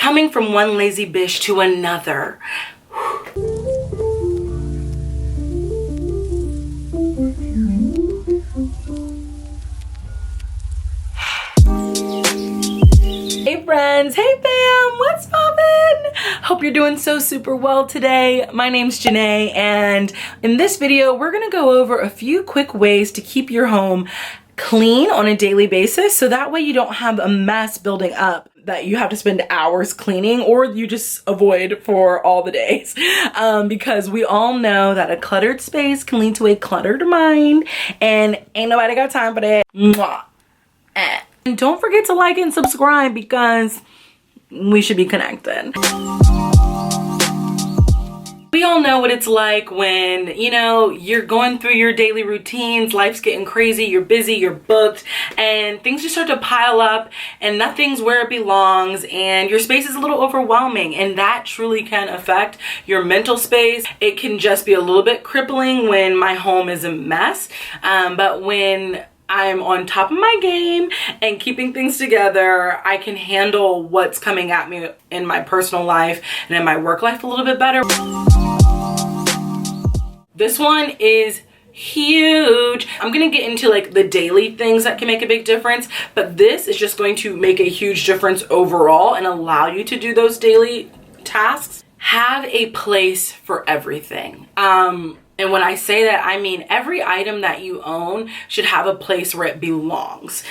coming from one lazy bitch to another. Hey friends, hey fam, what's poppin'? Hope you're doing so super well today. My name's Janae, and in this video, we're gonna go over a few quick ways to keep your home clean on a daily basis, so that way you don't have a mess building up that you have to spend hours cleaning, or you just avoid for all the days. Because we all know that a cluttered space can lead to a cluttered mind, and ain't nobody got time for that. Mwah. And don't forget to like and subscribe because we should be connected. We all know what it's like when, you know, you're going through your daily routines, life's getting crazy, you're busy, you're booked, and things just start to pile up and nothing's where it belongs and your space is a little overwhelming, and that truly can affect your mental space. It can just be a little bit crippling when my home is a mess, but when I'm on top of my game and keeping things together, I can handle what's coming at me in my personal life and in my work life a little bit better. This one is huge. I'm gonna get into like the daily things that can make a big difference, but this is just going to make a huge difference overall and allow you to do those daily tasks. Have a place for everything. And when I say that, I mean every item that you own should have a place where it belongs.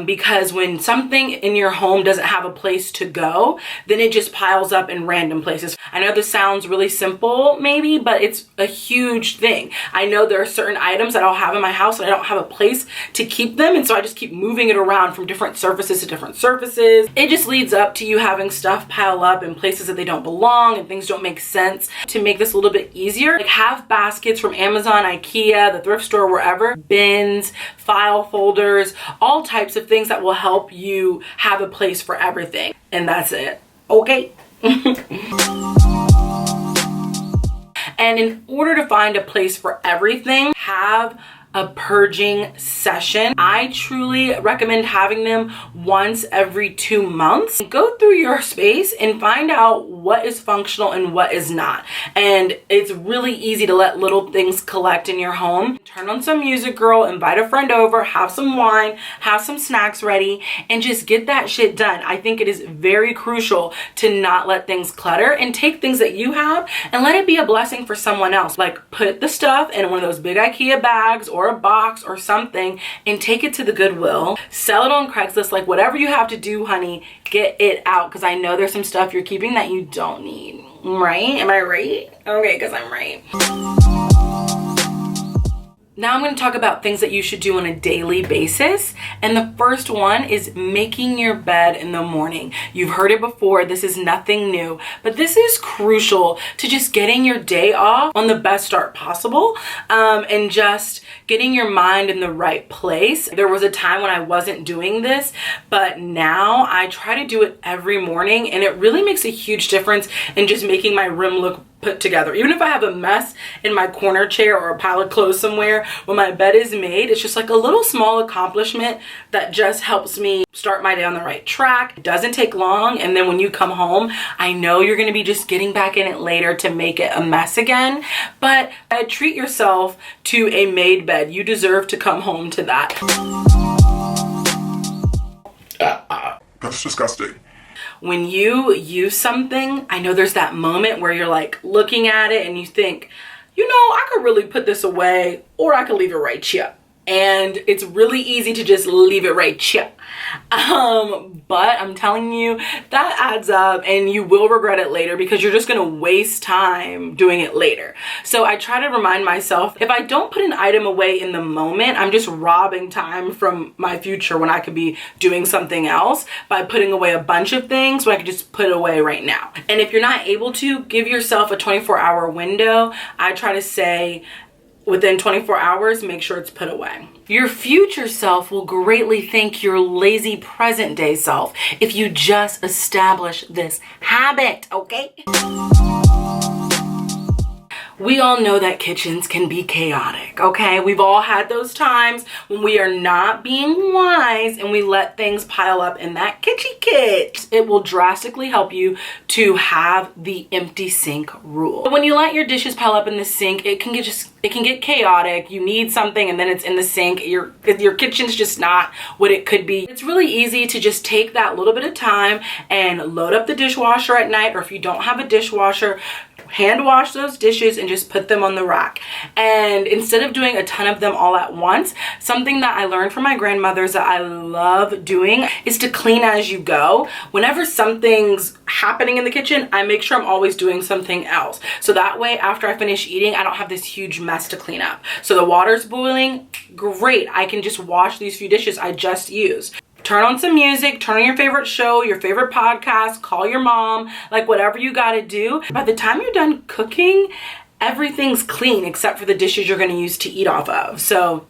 Because when something in your home doesn't have a place to go, then it just piles up in random places. I know this sounds really simple maybe, but it's a huge thing. I know there are certain items that I'll have in my house and I don't have a place to keep them, and so I just keep moving it around from different surfaces to different surfaces. It just leads up to you having stuff pile up in places that they don't belong and things don't make sense. To make this a little bit easier, like have baskets from Amazon, IKEA, the thrift store, wherever, bins, file folders, all types of things that will help you have a place for everything. And that's it. Okay. And in order to find a place for everything, have a purging session. I truly recommend having them once every 2 months. Go through your space and find out what is functional and what is not. And it's really easy to let little things collect in your home. Turn on some music, girl, invite a friend over, have some wine, have some snacks ready, and just get that shit done. I think it is very crucial to not let things clutter and take things that you have and let it be a blessing for someone else. Like put the stuff in one of those big IKEA bags or a box or something and take it to the Goodwill, sell it on Craigslist, like whatever you have to do, honey, get it out, because I know there's some stuff you're keeping that you don't need, right? Am I right? Okay, because I'm right. Now I'm going to talk about things that you should do on a daily basis. And the first one is making your bed in the morning. You've heard it before. This is nothing new, but this is crucial to just getting your day off on the best start possible, and just getting your mind in the right place. There was a time when I wasn't doing this, but now I try to do it every morning, and it really makes a huge difference in just making my room look put together. Even if I have a mess in my corner chair or a pile of clothes somewhere, when my bed is made, it's just like a little small accomplishment that just helps me start my day on the right track. It doesn't take long, and then when you come home, I know you're going to be just getting back in it later to make it a mess again, but treat yourself to a made bed. You deserve to come home to that. That's disgusting. When you use something, I know there's that moment where you're like looking at it and you think, you know, I could really put this away, or I could leave it right here. And it's really easy to just leave it right here. But I'm telling you, that adds up and you will regret it later, because you're just gonna waste time doing it later. So I try to remind myself, if I don't put an item away in the moment, I'm just robbing time from my future when I could be doing something else by putting away a bunch of things when I could just put it away right now. And if you're not able to, give yourself a 24-hour window. I try to say, within 24 hours, make sure it's put away. Your future self will greatly thank your lazy present day self if you just establish this habit, okay? We all know that kitchens can be chaotic, okay? We've all had those times when we are not being wise and we let things pile up in that kitchen kit. It will drastically help you to have the empty sink rule. When you let your dishes pile up in the sink, it can get chaotic. You need something and then it's in the sink. Your kitchen's just not what it could be. It's really easy to just take that little bit of time and load up the dishwasher at night, or if you don't have a dishwasher, hand wash those dishes and just put them on the rack. And instead of doing a ton of them all at once, something that I learned from my grandmothers that I love doing is to clean as you go. Whenever something's happening in the kitchen, I make sure I'm always doing something else. So that way, after I finish eating, I don't have this huge mess to clean up. So the water's boiling, great. I can just wash these few dishes I just used. Turn on some music, turn on your favorite show, your favorite podcast, call your mom, like whatever you gotta do. By the time you're done cooking, everything's clean except for the dishes you're gonna use to eat off of. So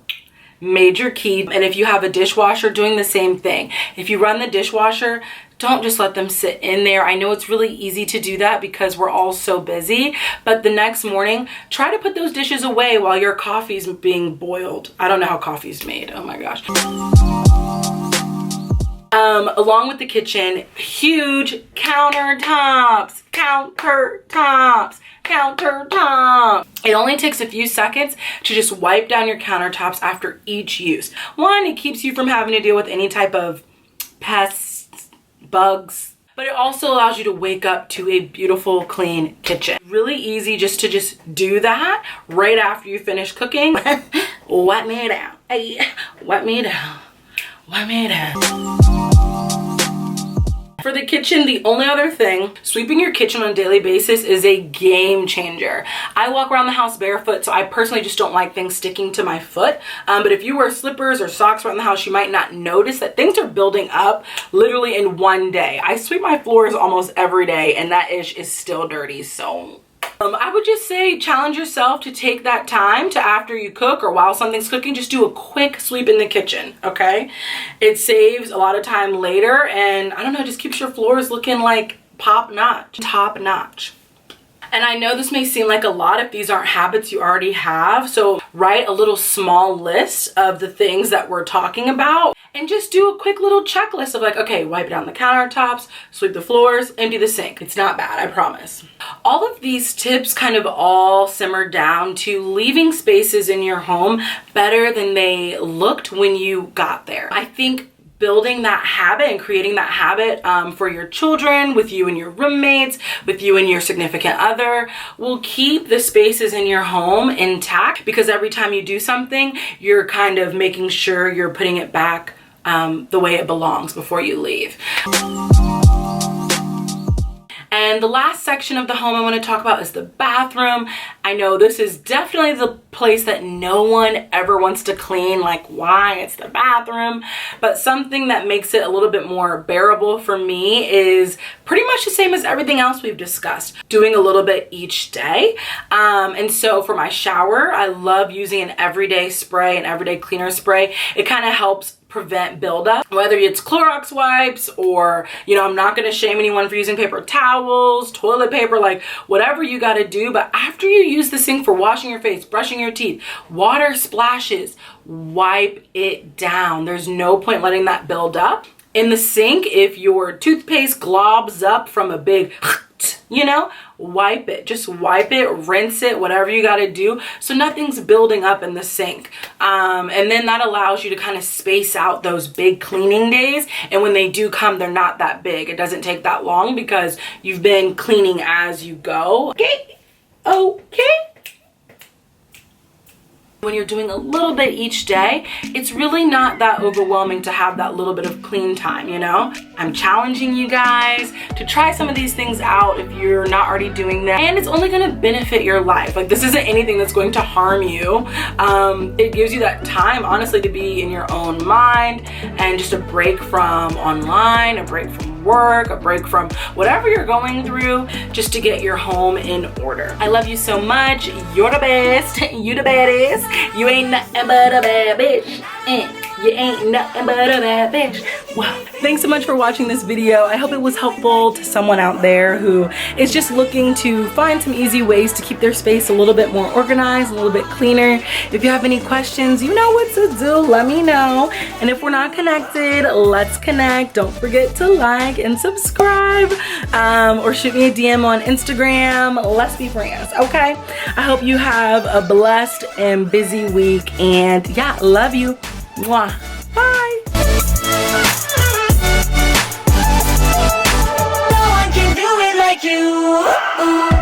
major key. And if you have a dishwasher, doing the same thing. If you run the dishwasher, don't just let them sit in there. I know it's really easy to do that because we're all so busy, but the next morning, try to put those dishes away while your coffee's being boiled. I don't know how coffee's made, oh my gosh. Along with the kitchen, huge countertops. It only takes a few seconds to just wipe down your countertops after each use. One, it keeps you from having to deal with any type of pests, bugs, but it also allows you to wake up to a beautiful, clean kitchen. Really easy just to do that right after you finish cooking. Wipe me down. Hey, wipe me down. Wipe me down. For the kitchen, the only other thing, sweeping your kitchen on a daily basis is a game changer. I walk around the house barefoot, so I personally just don't like things sticking to my foot. But if you wear slippers or socks around the house, you might not notice that things are building up literally in one day. I sweep my floors almost every day, and that ish is still dirty, so I would just say challenge yourself to take that time to, after you cook or while something's cooking, just do a quick sweep in the kitchen, okay? It saves a lot of time later, and I don't know, just keeps your floors looking like top notch. And I know this may seem like a lot if these aren't habits you already have, so write a little small list of the things that we're talking about and just do a quick little checklist of like, okay, wipe down the countertops, sweep the floors, empty the sink. It's not bad, I promise. All of these tips kind of all simmer down to leaving spaces in your home better than they looked when you got there. I think building that habit and creating that habit for your children, with you and your roommates, with you and your significant other, will keep the spaces in your home intact, because every time you do something, you're kind of making sure you're putting it back the way it belongs before you leave. And the last section of the home I want to talk about is the bathroom. I know this is definitely the place that no one ever wants to clean. Like, why? It's the bathroom. But something that makes it a little bit more bearable for me is pretty much the same as everything else we've discussed, doing a little bit each day. And so for my shower, I love using an everyday spray, an everyday cleaner spray. It kind of helps prevent buildup, whether it's Clorox wipes or, you know, I'm not going to shame anyone for using paper towels, toilet paper, like whatever you got to do. But after you use the sink for washing your face, brushing your teeth, water splashes, wipe it down. There's no point letting that build up. In the sink, if your toothpaste globs up from a big, you know, wipe it. Just wipe it, rinse it, whatever you got to do, so nothing's building up in the sink. And then that allows you to kind of space out those big cleaning days. And when they do come, they're not that big. It doesn't take that long because you've been cleaning as you go. Okay. When you're doing a little bit each day, it's really not that overwhelming to have that little bit of clean time, you know? I'm challenging you guys to try some of these things out if you're not already doing them, and it's only gonna benefit your life. Like, this isn't anything that's going to harm you. It gives you that time, honestly, to be in your own mind and just a break from online, a break from work, a break from whatever you're going through, just to get your home in order. I love you so much. You're the best. You the baddest. You ain't nothing but a bad bitch. You ain't nothing but a bad bitch. Wow. Thanks so much for watching this video. I hope it was helpful to someone out there who is just looking to find some easy ways to keep their space a little bit more organized, a little bit cleaner. If you have any questions, you know what to do. Let me know. And if we're not connected, let's connect. Don't forget to like and subscribe, or shoot me a DM on Instagram. Let's be friends, okay? I hope you have a blessed and busy week, and yeah, love you. Mwah. Bye. No one can do it like you.